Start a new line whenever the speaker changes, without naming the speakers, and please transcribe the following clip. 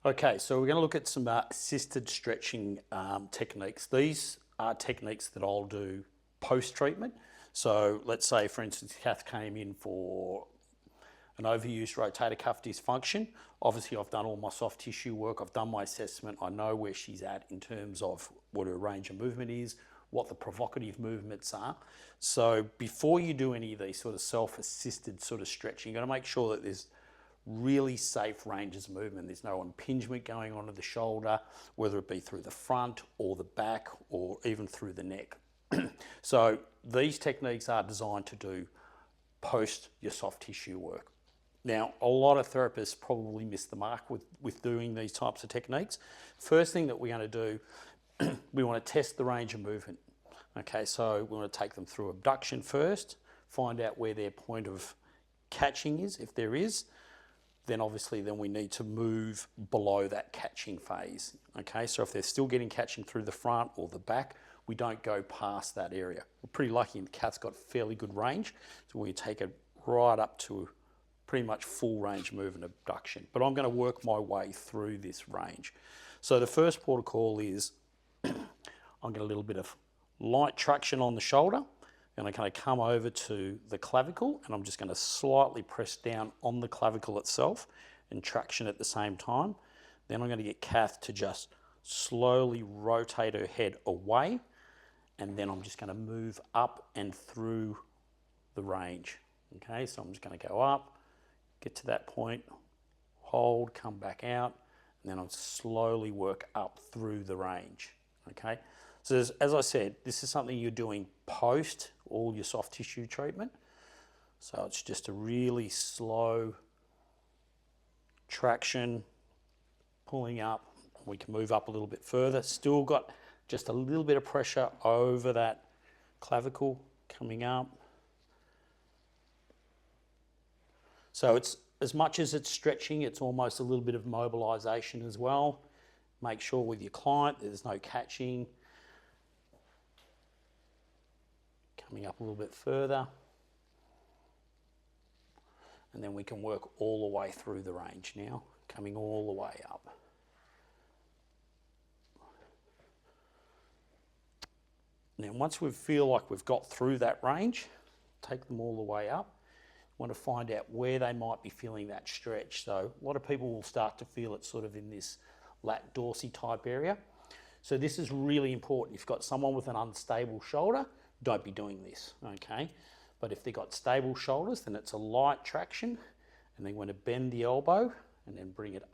Okay, so we're going to look at some assisted stretching techniques. These are techniques that I'll do post-treatment. So let's say, for instance, Kath came in for an overused rotator cuff dysfunction. Obviously, I've done all my soft tissue work. I've done my assessment. I know where she's at in terms of what her range of movement is, what the provocative movements are. So before you do any of these sort of self-assisted sort of stretching, you've got to make sure that there's really safe ranges of movement. There's no impingement going on to the shoulder, whether it be through the front or the back or even through the neck. So these techniques are designed to do post your soft tissue work. Now, a lot of therapists probably miss the mark with doing these types of techniques. First thing that we're going to do, we want to test the range of movement. Okay, so we want to take them through abduction first, find out where their point of catching is, if there is. Then obviously we need to move below that catching phase. Okay, so if they're still getting catching through the front or the back, we don't go past that area. We're pretty lucky the cat's got fairly good range, so we take it right up to pretty much full range movement abduction. But I'm going to work my way through this range. So the first protocol is I'll get a little bit of light traction on the shoulder, and I'm going to come over to the clavicle, and I'm just going to slightly press down on the clavicle itself and traction at the same time. Then I'm going to get Kath to just slowly rotate her head away, and then I'm just going to move up and through the range. Okay, so I'm just going to go up, get to that point, hold, come back out, and then I'll slowly work up through the range. Okay, so as I said, this is something you're doing post all your soft tissue treatment. So it's just a really slow traction, pulling up. We can move up a little bit further. Still got just a little bit of pressure over that clavicle coming up. So it's, as much as it's stretching, it's almost a little bit of mobilization as well. Make sure with your client there's no catching. Coming up a little bit further. And then we can work all the way through the range now, coming all the way up. Now once we feel like we've got through that range, take them all the way up. Want to find out where they might be feeling that stretch. So a lot of people will start to feel it sort of in this lat dorsi type area. So this is really important. If you've got someone with an unstable shoulder, don't be doing this, okay? But if they've got stable shoulders, then it's a light traction, and then we're going to bend the elbow and then bring it up.